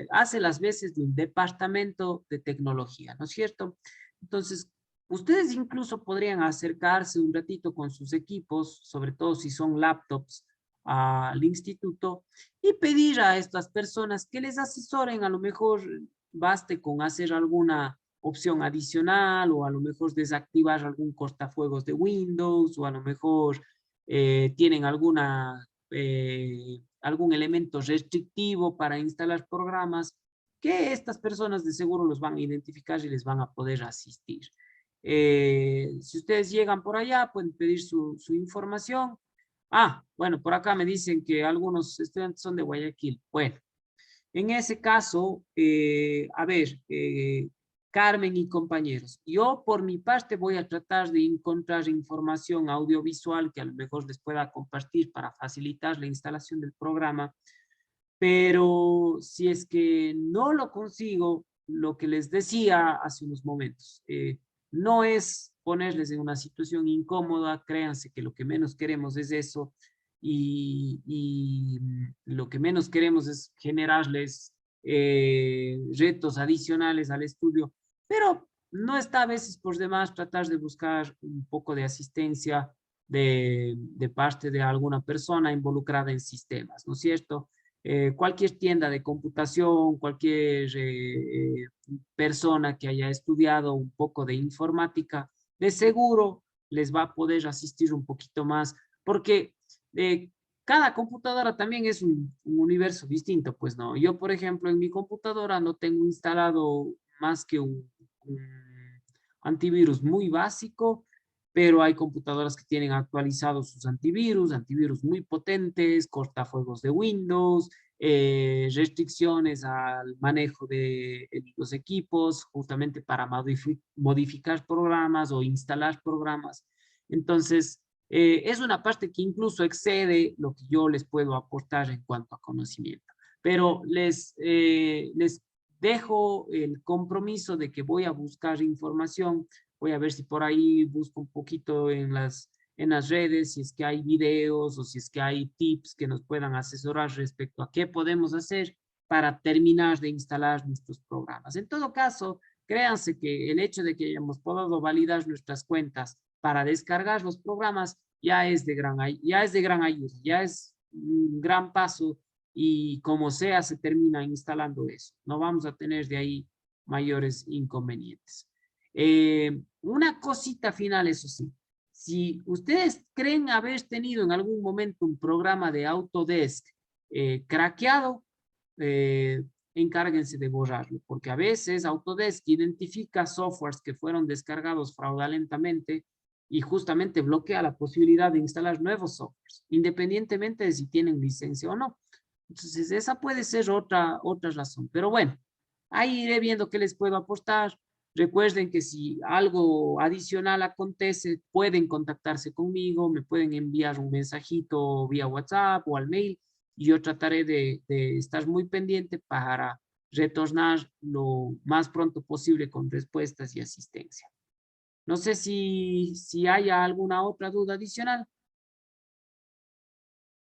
hace las veces de un departamento de tecnología, ¿no es cierto? Entonces, ustedes incluso podrían acercarse un ratito con sus equipos, sobre todo si son laptops, al instituto y pedir a estas personas que les asesoren. A lo mejor baste con hacer alguna opción adicional o a lo mejor desactivar algún cortafuegos de Windows o a lo mejor tienen algún elemento restrictivo para instalar programas que estas personas de seguro los van a identificar y les van a poder asistir. Si ustedes llegan por allá, pueden pedir su información. Bueno, por acá me dicen que algunos estudiantes son de Guayaquil. Bueno, en ese caso, a ver, Carmen y compañeros, yo por mi parte voy a tratar de encontrar información audiovisual que a lo mejor les pueda compartir para facilitar la instalación del programa, pero si es que no lo consigo, lo que les decía hace unos momentos, no es ponerles en una situación incómoda, créanse que lo que menos queremos es eso, y lo que menos queremos es generarles retos adicionales al estudio, pero no está a veces por demás tratar de buscar un poco de asistencia de parte de alguna persona involucrada en sistemas, ¿no es cierto? Cualquier tienda de computación, cualquier persona que haya estudiado un poco de informática, de seguro les va a poder asistir un poquito más, porque cada computadora también es un universo distinto, pues no. Yo, por ejemplo, en mi computadora no tengo instalado más que un antivirus muy básico, pero hay computadoras que tienen actualizados sus antivirus muy potentes, cortafuegos de Windows, restricciones al manejo de los equipos, justamente para modificar programas o instalar programas. Entonces, es una parte que incluso excede lo que yo les puedo aportar en cuanto a conocimiento. Pero les dejo el compromiso de que voy a buscar información. Voy a ver si por ahí busco un poquito en las redes, si es que hay videos o si es que hay tips que nos puedan asesorar respecto a qué podemos hacer para terminar de instalar nuestros programas. En todo caso, créanse que el hecho de que hayamos podido validar nuestras cuentas para descargar los programas ya es de gran ayuda, ya es un gran paso y como sea se termina instalando eso. No vamos a tener de ahí mayores inconvenientes. Una cosita final, eso sí. Si ustedes creen haber tenido en algún momento un programa de Autodesk craqueado, encárguense de borrarlo, porque a veces Autodesk identifica softwares que fueron descargados fraudulentamente y justamente bloquea la posibilidad de instalar nuevos softwares, independientemente de si tienen licencia o no. Entonces, esa puede ser otra razón. Pero bueno, ahí iré viendo qué les puedo aportar. Recuerden que si algo adicional acontece, pueden contactarse conmigo, me pueden enviar un mensajito vía WhatsApp o al mail y yo trataré de estar muy pendiente para retornar lo más pronto posible con respuestas y asistencia. No sé si haya alguna otra duda adicional.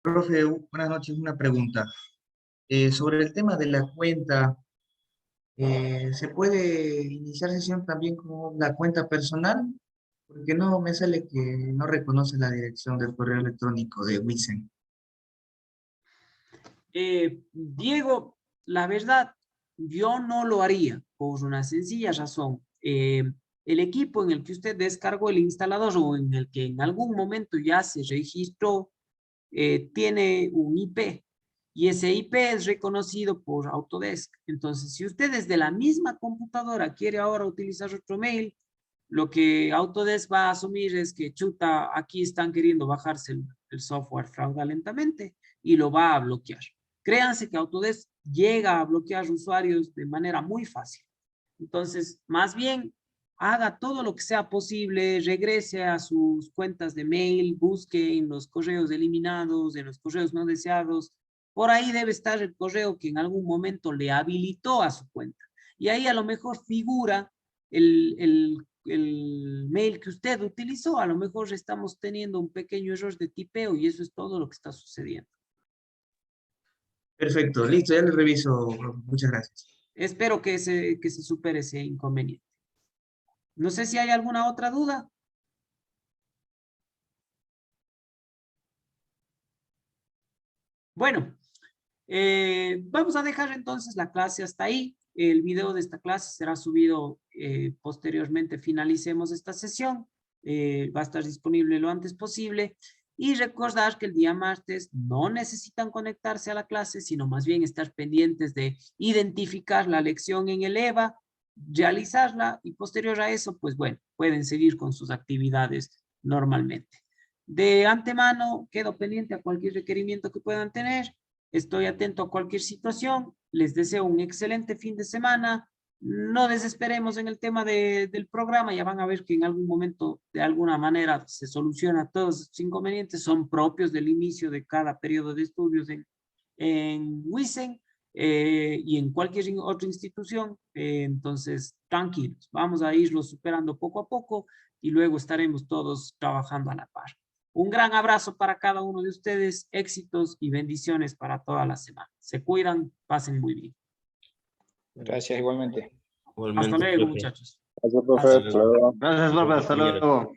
Profe, buenas noches. Una pregunta. Sobre el tema de la cuenta, ¿se puede iniciar sesión también con la cuenta personal? Porque no me sale que no reconoce la dirección del correo electrónico de Wissen. Diego, la verdad, yo no lo haría por una sencilla razón. El equipo en el que usted descargó el instalador o en el que en algún momento ya se registró, tiene un IP y ese IP es reconocido por Autodesk. Entonces, si usted desde la misma computadora quiere ahora utilizar otro mail, lo que Autodesk va a asumir es que, chuta, aquí están queriendo bajarse el software fraudulentamente y lo va a bloquear. Créanse que Autodesk llega a bloquear usuarios de manera muy fácil. Entonces, más bien, haga todo lo que sea posible, regrese a sus cuentas de mail, busque en los correos eliminados, en los correos no deseados. Por ahí debe estar el correo que en algún momento le habilitó a su cuenta. Y ahí a lo mejor figura el mail que usted utilizó. A lo mejor estamos teniendo un pequeño error de tipeo y eso es todo lo que está sucediendo. Perfecto, listo, ya le reviso, profe. Muchas gracias. Espero que se supere ese inconveniente. No sé si hay alguna otra duda. Bueno, vamos a dejar entonces la clase hasta ahí. El video de esta clase será subido posteriormente, finalicemos esta sesión. Va a estar disponible lo antes posible. Y recordar que el día martes no necesitan conectarse a la clase, sino más bien estar pendientes de identificar la lección en el EVA, realizarla y posterior a eso, pues bueno, pueden seguir con sus actividades normalmente. De antemano, quedo pendiente a cualquier requerimiento que puedan tener. Estoy atento a cualquier situación. Les deseo un excelente fin de semana. No desesperemos en el tema del programa. Ya van a ver que en algún momento, de alguna manera, se soluciona todos estos inconvenientes. Son propios del inicio de cada periodo de estudios en Wisen y en cualquier otra institución. Entonces, tranquilos. Vamos a irlo superando poco a poco y luego estaremos todos trabajando a la par. Un gran abrazo para cada uno de ustedes, éxitos y bendiciones para toda la semana. Se cuidan, pasen muy bien. Gracias igualmente. Hasta luego, muchachos. Gracias, profe. Hasta Hasta luego. Gracias, Bárbara. Hasta luego.